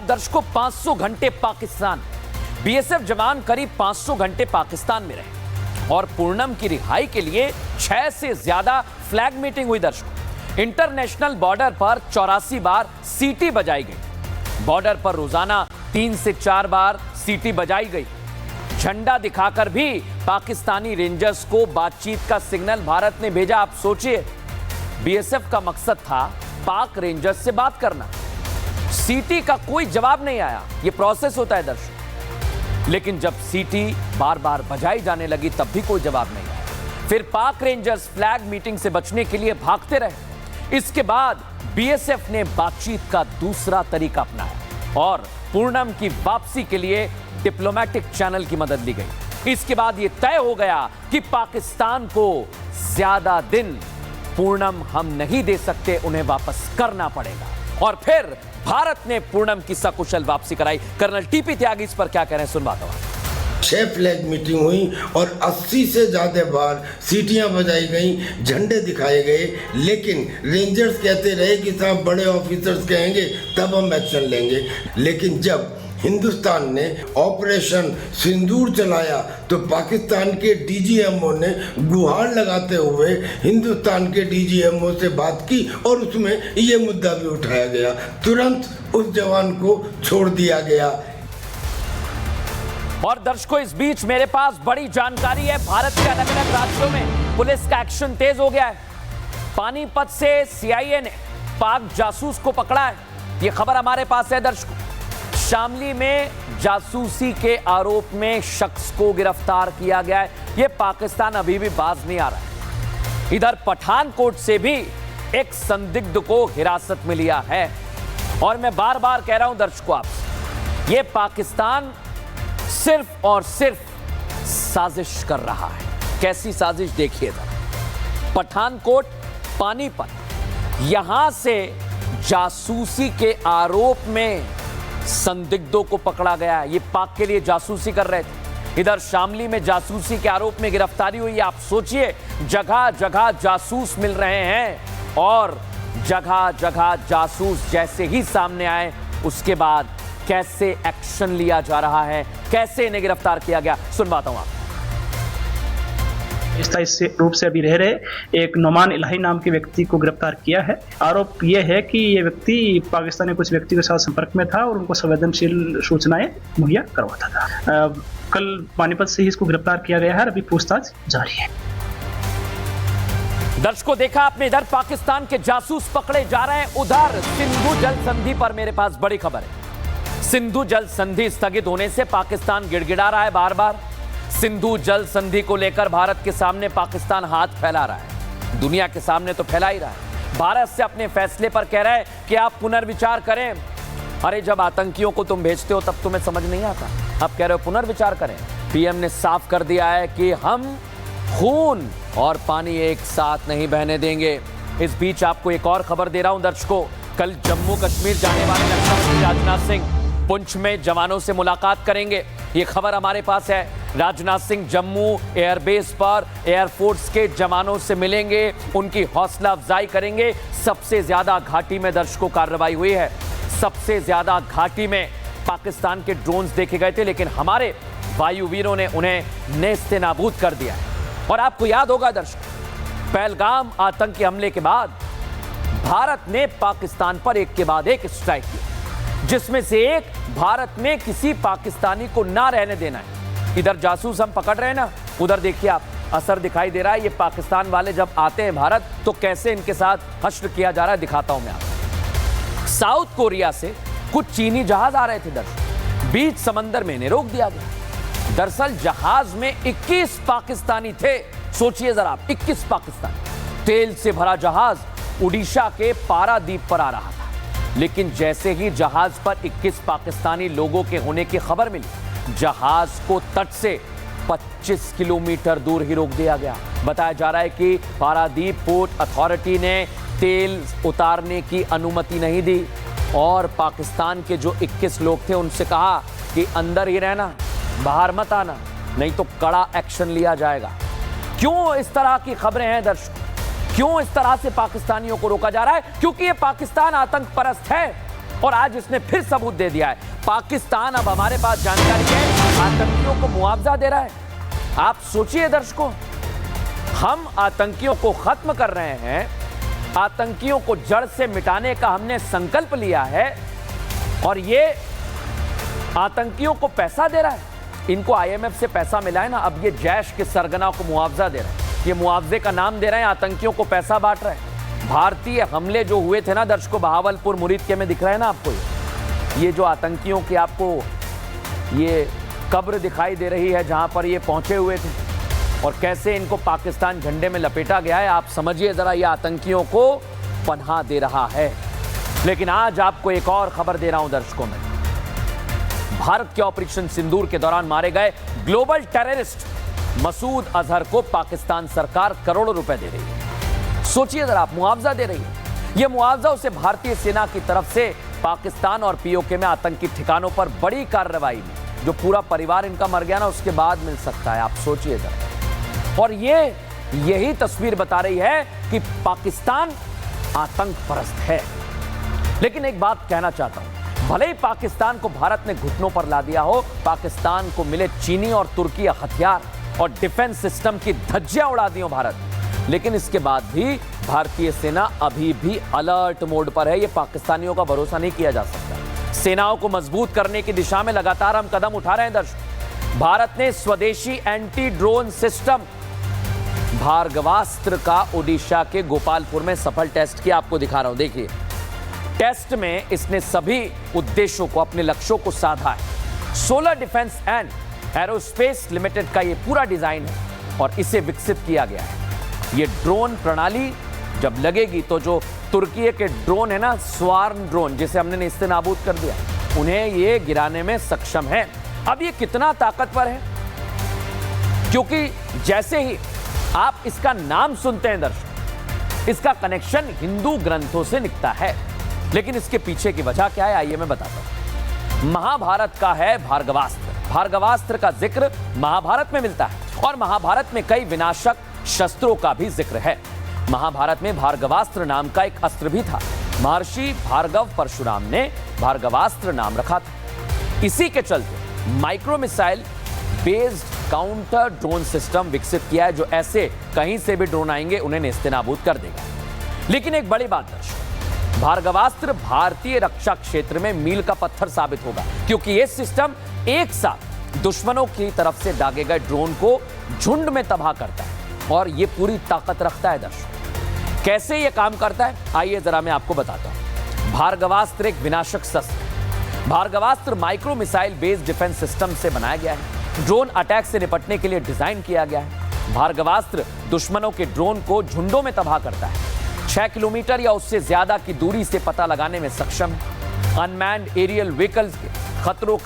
आप दर्शकों 500 घंटे पाकिस्तान, बीएसएफ जवान करीब 500 घंटे पाकिस्तान में रहे और पूनम की रिहाई के लिए 6 से ज्यादा फ्लैग मीटिंग हुई। दर्शकों, इंटरनेशनल बॉर्डर पर 84 बार सीटी बजाई गई। बॉर्डर पर रोजाना 3 से 4 बार सीटी बजाई गई। झंडा दिखाकर भी पाकिस्तानी रेंजर्स को बातचीत का सिग्नल भारत ने भेजा। आप सोचिए, बीएसएफ का मकसद था पाक रेंजर्स से बात करना। सीटी का कोई जवाब नहीं आया। यह प्रोसेस होता है दर्शक। लेकिन जब सीटी बार बार बजाई जाने लगी तब भी कोई जवाब नहीं आया। फिर पाक रेंजर्स फ्लैग मीटिंग से बचने के लिए भागते रहे। इसके बाद बीएसएफ ने बातचीत का दूसरा तरीका अपनाया और पूनम की वापसी के लिए डिप्लोमेटिक चैनल की मदद ली गई। इसके बाद यह तय हो गया कि पाकिस्तान को ज्यादा दिन पूनम हम नहीं दे सकते, उन्हें वापस करना पड़ेगा। और फिर भारत ने पूनम की सकुशल वापसी कराई। कर्नल टीपी त्यागी इस पर क्या कह रहे हैं, सुनवाता हूं। 6 फ्लैग मीटिंग हुई और 80 से ज्यादा बार सीटियां बजाई गई, झंडे दिखाए गए, लेकिन रेंजर्स कहते रहे कि साहब बड़े ऑफिसर्स कहेंगे तब हम एक्शन लेंगे। लेकिन जब हिंदुस्तान ने ऑपरेशन सिंदूर चलाया तो पाकिस्तान के डीजीएमओ ने गुहार लगाते हुए हिंदुस्तान के डीजीएमओ से बात की और उसमें ये मुद्दा भी उठाया गया। तुरंत उस जवान को छोड़ दिया गया। और दर्शकों, इस बीच मेरे पास बड़ी जानकारी है। भारत के अलग अलग राज्यों में पुलिस का एक्शन तेज हो गया है। पानीपत से सीआईए ने पाक जासूस को पकड़ा है। यह खबर हमारे पास है दर्शकों। शामली में जासूसी के आरोप में शख्स को गिरफ्तार किया गया है। यह पाकिस्तान अभी भी बाज नहीं आ रहा है। इधर पठानकोट से भी एक संदिग्ध को हिरासत में लिया है। और मैं बार बार कह रहा हूं दर्शकों आपसे, यह पाकिस्तान सिर्फ और सिर्फ साजिश कर रहा है। कैसी साजिश देखिए जरा। पठानकोट, पानीपत, यहां से जासूसी के आरोप में संदिग्धों को पकड़ा गया है। ये पाक के लिए जासूसी कर रहे थे। इधर शामली में जासूसी के आरोप में गिरफ्तारी हुई। आप सोचिए, जगह जगह जासूस मिल रहे हैं और जगह जगह जासूस जैसे ही सामने आए उसके बाद कैसे एक्शन लिया जा रहा है, कैसे इन्हें गिरफ्तार किया गया, सुनवाता हूं आप। स्थायी रूप से अभी रह रहे एक नोमान इलाही नाम के व्यक्ति को गिरफ्तार किया है। आरोप यह है कि ये व्यक्ति पाकिस्तान के कुछ व्यक्ति के साथ संपर्क में था और उनको संवेदनशील सूचनाएं मुहैया करवाता था। कल पानीपत से ही इसको गिरफ्तार किया गया है और अभी पूछताछ जारी है। दर्शकों, देखा आपने, इधर पाकिस्तान के जासूस पकड़े जा रहे हैं। उधर सिंधु जल संधि पर मेरे पास बड़ी खबर है। सिंधु जल संधि स्थगित होने से पाकिस्तान गिड़गिड़ा रहा है बार बार। सिंधु जल संधि को लेकर भारत के सामने पाकिस्तान हाथ फैला रहा है। दुनिया के सामने तो फैला ही रहा है। भारत से अपने फैसले पर कह रहा है कि आप पुनर्विचार करें। अरे, जब आतंकियों को तुम भेजते हो तब तुम्हें समझ नहीं आता। आप कह रहे हो पुनर्विचार करें। पीएम ने साफ कर दिया है कि हम खून और पानी एक साथ नहीं बहने देंगे। इस बीच आपको एक और खबर दे रहा हूं दर्शकों। कल जम्मू कश्मीर जाने वाले रक्षा मंत्री राजनाथ सिंह पुंछ में जवानों से मुलाकात करेंगे। ये खबर हमारे पास है। राजनाथ सिंह जम्मू एयरबेस पर एयरफोर्स के जवानों से मिलेंगे, उनकी हौसला अफजाई करेंगे। सबसे ज्यादा घाटी में दर्शकों कार्रवाई हुई है। सबसे ज्यादा घाटी में पाकिस्तान के ड्रोन्स देखे गए थे, लेकिन हमारे वायुवीरों ने उन्हें नेस्ते नाबूद कर दिया है। और आपको याद होगा दर्शकों, पहलगाम आतंकी हमले के बाद भारत ने पाकिस्तान पर एक के बाद एक स्ट्राइक किया, जिसमें से एक भारत में किसी पाकिस्तानी को ना रहने देना है। इधर जासूस हम पकड़ रहे हैं ना, उधर देखिए आप, असर दिखाई दे रहा है। ये पाकिस्तान वाले जब आते हैं भारत तो कैसे इनके साथ हश्र किया जा रहा है, दिखाता हूं मैं आपको। साउथ कोरिया से कुछ चीनी जहाज आ रहे थे दर्शक, बीच समंदर में इन्हें रोक दिया गया। दरअसल जहाज में 21 पाकिस्तानी थे। सोचिए जरा, 21 पाकिस्तानी। तेल से भरा जहाज उड़ीसा के पारादीप पर आ रहा था, लेकिन जैसे ही जहाज पर 21 पाकिस्तानी लोगों के होने की खबर मिली, जहाज को तट से 25 किलोमीटर दूर ही रोक दिया गया। बताया जा रहा है कि पारादीप पोर्ट अथॉरिटी ने तेल उतारने की अनुमति नहीं दी और पाकिस्तान के जो 21 लोग थे उनसे कहा कि अंदर ही रहना, बाहर मत आना, नहीं तो कड़ा एक्शन लिया जाएगा। क्यों इस तरह की खबरें हैं दर्शकों? क्यों इस तरह से पाकिस्तानियों को रोका जा रहा है? क्योंकि ये पाकिस्तान आतंक परस्त है। और आज इसने फिर सबूत दे दिया है। पाकिस्तान, अब हमारे पास जानकारी है, आतंकियों को मुआवजा दे रहा है। आप सोचिए दर्शकों, हम आतंकियों को खत्म कर रहे हैं, आतंकियों को जड़ से मिटाने का हमने संकल्प लिया है, और ये आतंकियों को पैसा दे रहा है। इनको IMF से पैसा मिला है ना, अब ये जैश के सरगना को मुआवजा दे रहे हैं। ये मुआवजे का नाम दे रहे हैं, आतंकियों को पैसा बांट रहे हैं। भारतीय हमले जो हुए थे ना दर्शकों, बहावलपुर मुरीद के में दिख रहा है ना आपको, ये जो आतंकियों की आपको ये कब्र दिखाई दे रही है जहां पर ये पहुंचे हुए थे, और कैसे इनको पाकिस्तान झंडे में लपेटा गया है। आप समझिए जरा, ये आतंकियों को पनाह दे रहा है। लेकिन आज आपको एक और खबर दे रहा हूं दर्शकों में। भारत के ऑपरेशन सिंदूर के दौरान मारे गए ग्लोबल टेररिस्ट मसूद अजहर को पाकिस्तान सरकार करोड़ों रुपए दे रही है। सोचिए जरा, आप मुआवजा दे रही है। यह मुआवजा उसे भारतीय सेना की तरफ से पाकिस्तान और POK में आतंकी ठिकानों पर बड़ी कार्रवाई में, जो पूरा परिवार इनका मर गया ना, उसके बाद मिल सकता है। आप सोचिए जरा। और यही तस्वीर बता रही है कि पाकिस्तान आतंक परस्त है। लेकिन एक बात कहना चाहता हूं, भले ही पाकिस्तान को भारत ने घुटनों पर ला दिया हो, पाकिस्तान को मिले चीनी और तुर्की हथियार और डिफेंस सिस्टम की धज्जियां उड़ा दी हो भारत, लेकिन इसके बाद भी भारतीय सेना अभी भी अलर्ट मोड पर है। ये पाकिस्तानियों का भरोसा नहीं किया जा सकता। सेनाओं को मजबूत करने की दिशा में लगातार हम कदम उठा रहे हैं दर्शक। भारत ने स्वदेशी एंटी ड्रोन सिस्टम भार्गवास्त्र का ओडिशा के गोपालपुर में सफल टेस्ट किया। आपको दिखा रहा हूं, देखिए। टेस्ट में इसने सभी उद्देश्यों को, अपने लक्ष्यों को साधा है। Solar defence and aerospace limited का ये पूरा डिजाइन है और इसे विकसित किया गया है। ये ड्रोन प्रणाली जब लगेगी तो जो तुर्की के ड्रोन है ना, स्वार्म ड्रोन, जिसे हमने नेस्तनाबूद कर दिया, उन्हें ये गिराने में सक्षम है। अब ये कितना ताकतवर है, क्योंकि जैसे ही आप इसका नाम सुनते हैं दर्शक, इसका कनेक्शन हिंदू ग्रंथों से निकलता है। लेकिन इसके पीछे की वजह क्या है, आइए मैं बताता हूं। महाभारत का है भार्गवास्त्र। भार्गवास्त्र का जिक्र महाभारत में मिलता है, और महाभारत में कई विनाशक शस्त्रों का भी जिक्र है। महाभारत में भार्गवास्त्र नाम का एक अस्त्र भी था। महर्षि भार्गव परशुराम ने भार्गवास्त्र नाम रखा था। इसी के चलते micro missile based counter drone system विकसित किया है, जो ऐसे कहीं से भी ड्रोन आएंगे उन्हें नेस्तनाबूद कर देगा। लेकिन एक बड़ी बात दर्शक, भार्गवास्त्र भारतीय रक्षा क्षेत्र में मील का पत्थर साबित होगा, क्योंकि यह सिस्टम एक साथ दुश्मनों की तरफ से दागे गए ड्रोन को झुंड में तबाह करता है, और यह पूरी ताकत रखता है दर्शक। कैसे यह काम करता है, आइए जरा मैं आपको बताता हूं। भार्गवास्त्र एक विनाशक शस्त्र। Bhargavastra micro missile based defence system से बनाया गया है। ड्रोन अटैक से निपटने के लिए डिजाइन किया गया है। भार्गवास्त्र दुश्मनों के ड्रोन को झुंडों में तबाह करता है। 6 किलोमीटर या उससे ज्यादा की दूरी से पता लगाने में सक्षम है। अनमैन्ड एरियल व्हीकल्स के खतरों का